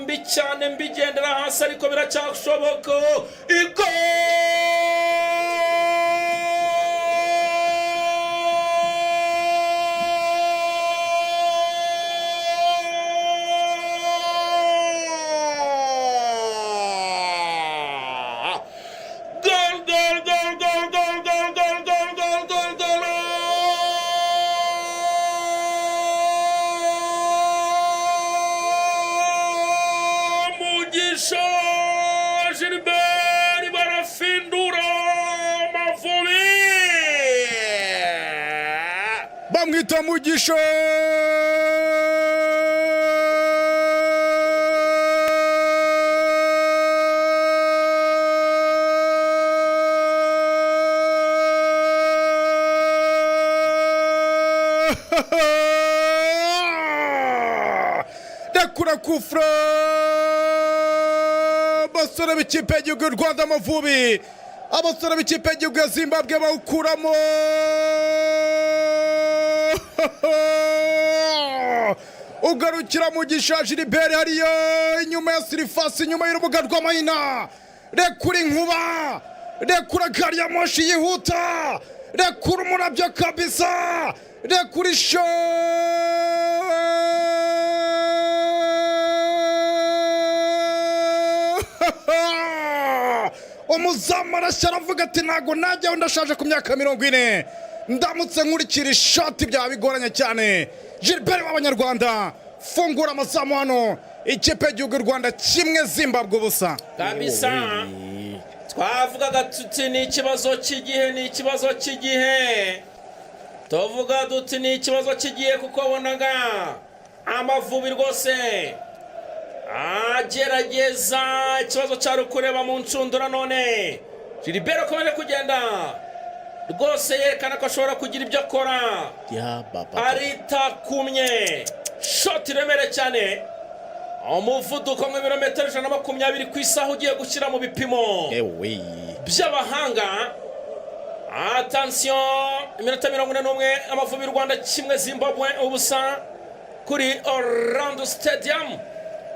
mbi cyane mbigendera hasi ariko biracyashoboka. Iko Gilbert barafindura Amavubi. Bamwita Mugisha. Dakura kufra abasore b'ikipe y'igihugu y'u Rwanda Amavubi, abasore b'ikipe y'igihugu ya Zimbabwe bawukuramo. Ugarukira Mugisha Gilbert hariyo inyuma ya Sirifasi, inyuma y'urubuga rw'amahina. Rekura inkuba, rekura gari ya moshi yihuta, rekura umurabyo kabisa, rekura isho. Umuzamu arashya aravuga ati ntago najyaho, ndashaje ku myaka 40, ndamutse nkurikira ishoti byaba bigoranye cyane. Gilbert w'Abanyarwanda fungura amazamu hano, ikipe y'igihugu y'u Rwanda kimwe Zimbabwe ubusa kabisa. Twavugaga tuti ni ikibazo cy'igihe, ni ikibazo cy'igihe, tuvuga duti ni ikibazo cy'igihe, kuko wabonaga Amavubi rwose agerageza ikibazo cyari kureba mu ncundura. None Gilbert akomeje kugenda rwose yerekana ko ashobora kugira ibyo akora. Aritakumye, shoti remere cyane, umuvuduko w'ibirometero 120 ku isaha ugiye gushyira mu bipimo by'abahanga. Attention, iminota 41, Amavubi y'u Rwanda kimwe Zimbabwe ubusa kuri Orlando Stadium.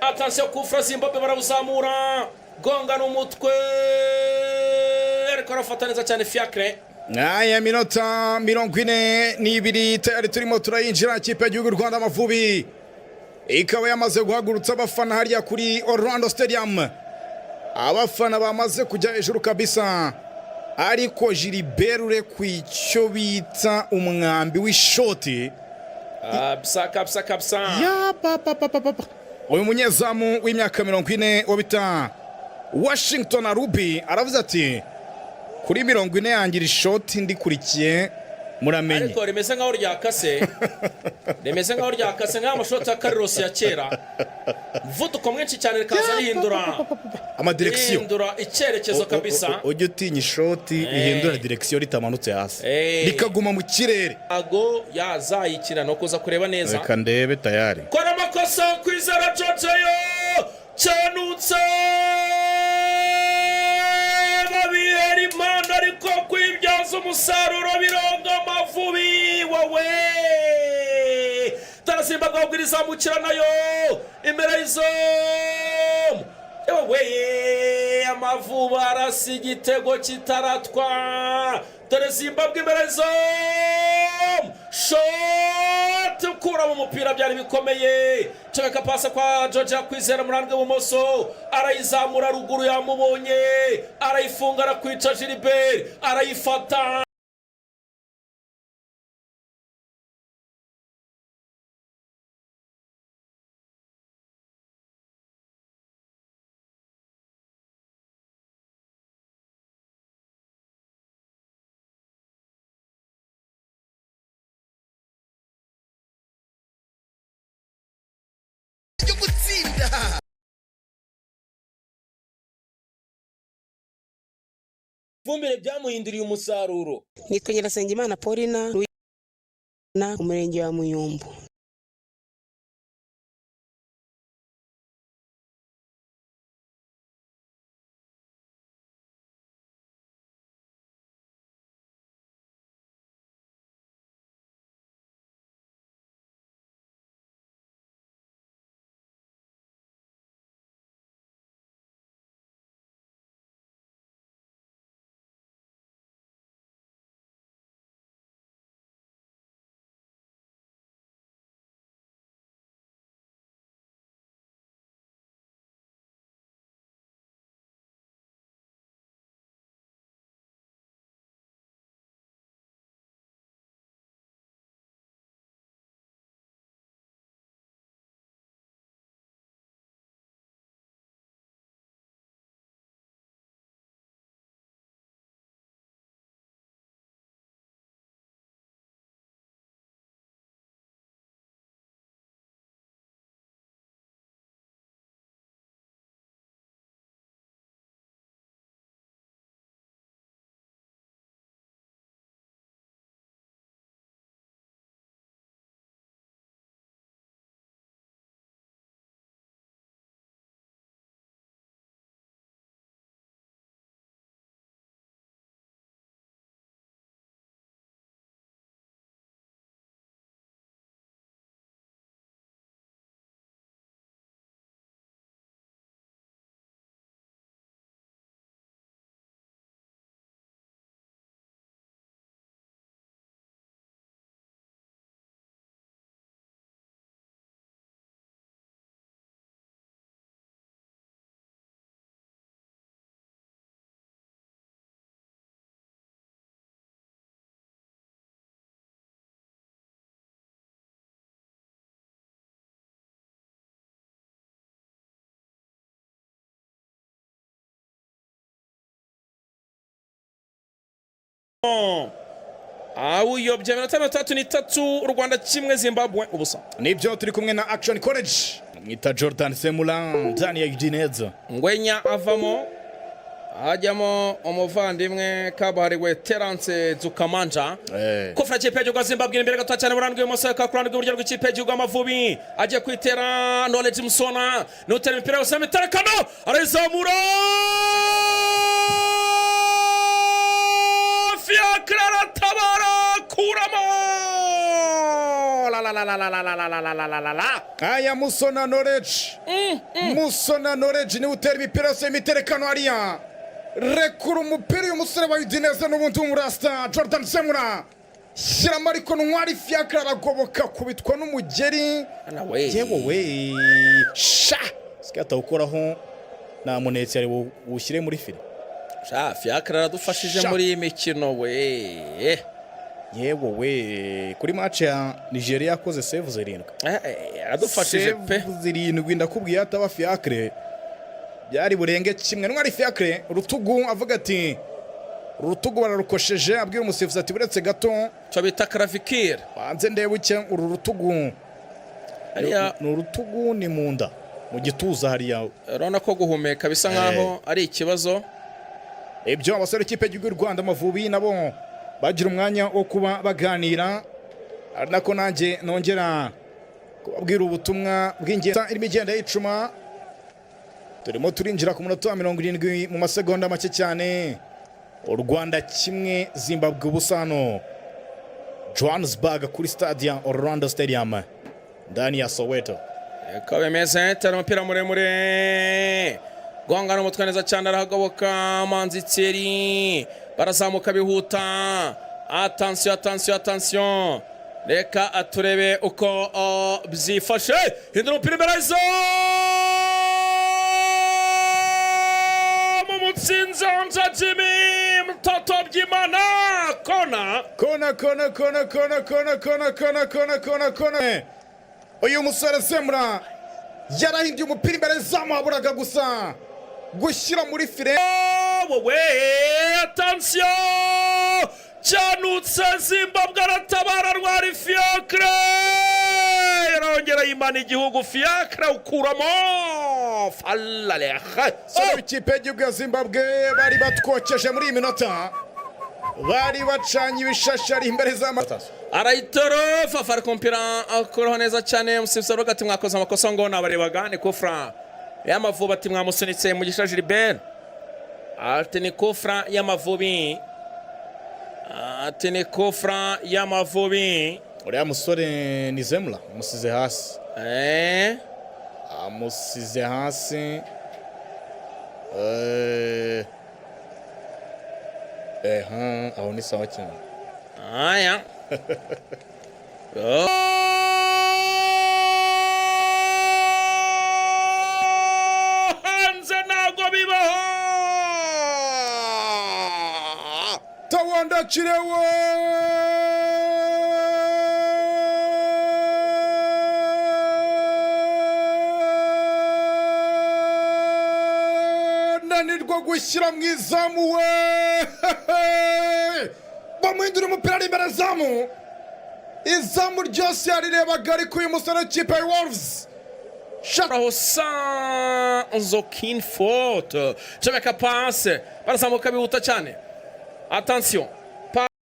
Attention, kufra Zimbabwe barawuzamura, gonga n'umutwe ariko arafataneza cyane Fiacre. Aya minota 42 tayari turimo turayinjira ikipe y'igihugu y'u Rwanda Amavubi ikaba yamaze guhagurutsa abafana hariya kuri Orlando Stadium. Abafana bamaze kujya hejuru kabisa, ariko Gilbert ure kwicyo bita umwambi w'ishoti. Kabisa. Ya papa. Uyu munyezamu w'imyaka 40 wabita Washington Arubi aravuze ati kuri 40 yangira ishoti ndikurikiye muramenye. Ariko remeze nkaho ryakase, remeze nkaho ryakase nk'amashoti ya Carlos ya kera. Vuduko mwinshi cyane rikaza rihindura amadirection, rihindura icyerekezo kabisa. Ujye utinya ishoti rihindura direction ritamanutse hasi, rikaguma mu kirere. Ago yazayikina no kuza kureba neza. Reka ndebe tayari. Kora amakosa kwizera Jojo cyanutse babiheri mana, ariko kwibyaza umusaruro bironga Amavubi wowe. Tarasimba gahubwiriza mukira nayo imbere y'izo wowe. Amavubi arasi igitego kitaratwa, dore Zimbabwe imbere y'izo shot ukura mu mupira byari bikomeye. Cheka pasa kwa Georgia kwizera murandwe bumoso, arayizamura ruguru yamubonye, arayifunga arakwica Gilbert, arayifata. Fumbire byamuhinduriye umusaruro. Nitwa Nyirasengimana Paulina, umurenge wa Muyumbu. awuyobye 33 u Rwanda kimwe Zimbabwe ubusa. Nibyo turi kumwe na Action College mwita Jordan Semula ndani ya Udinese. Ngwenya avamo hajyamo umuvandimwe kabuhariwe Terence Zukamanja. Kufra kipe y'u Zimbabwe imbere gato cyane burandwe umusaka kurandwe uburyo rw'ikipe y'u Amavubi agiye kwitera Knowledge Musona n'utera imipira yose miterekano arizamura Fiacre tabara kuramo la aya Musona Knowledge Musona Knowledge ni utera imipira yose miterekano ariya rekura umupira uyu musore wa Udinese n'ubundi w'umurasta Jordan Semura shyiramo ariko ntwari Fiacre aragoboka kubitwa n'umugeri yewe we sha sikata ukoraho na munetse ari ushyire muri fili sha Fiacre aradufashije muri iyi mikino we yewe we kuri match ya Nigeria yakoze save 7 aradufashije pe 7 ndakubwiye ataba Fiacre byari burenge kimwe ntwari Fiacre rutugu avuga ati rutugu bararukosheje abwira umusifuzi ati buretse gato cyo bita clavicle banze ndebuke uru rutugu ariya n'urutugu ni munda mu gituza hariya urabona ko guhumeka bisa nkaho ari ikibazo. Ibyo abasore ikipe y'u Rwanda Amavubi nabo bagira umwanya wo kuba baganira ari nako nanjye nongera kubabwira ubutumwa bw'ingenzi irimo igenda yicuma. Turimo turinjira ku munota wa 70 mu masegonda make cyane. U Rwanda kimwe Zimbabwe ubusano Johannesburg kuri stadium Orlando Stadium ndani ya Soweto. Kabemeze tera umupira muremure gongana umutwe neza cyane arahagoboka Manzi Thierry barazamuka bihuta. Attention reka aturebe uko byifashe hindura umupira imbere zo Mutsinza Jimmy mtoto byimana kona uyu musore Semura yarahinduye umupira imbere zamuhaburaga gusa gushyira muri file. Wowe attention cyanutse Zimbabwe aratabara rwari Fiacre yarongera yimana igihugu Fiacre ukuramo falaleha. Ikipe y'igihugu ya Zimbabwe bari batwokeje muri iyi minota bari bacanye ibishashari imbere z'amata arayitoro fafara kompira akoroho neza cyane umusifuzi avuga ati mwakoze amakosa ngo nabarebaga ni kufra y'Amavubi ati mwamusunitse mu gisha Gilbert ati ni kufra y'Amavubi ati ni kufra y'Amavubi. uriya musore ni Zemla amusize hasi amusize hasi aho ni sawa cyane. Aya hanze ntabwo bibaho Tawanda Chirewe nanirwa gushyira mu izamu we bamuhindura umupira ari imbere zamu izamu ryose yarirebaga ariko uyu musore w'ikipe ya Wolves Nzokin faute cebeka passe barazamuka bihuta cyane. Attention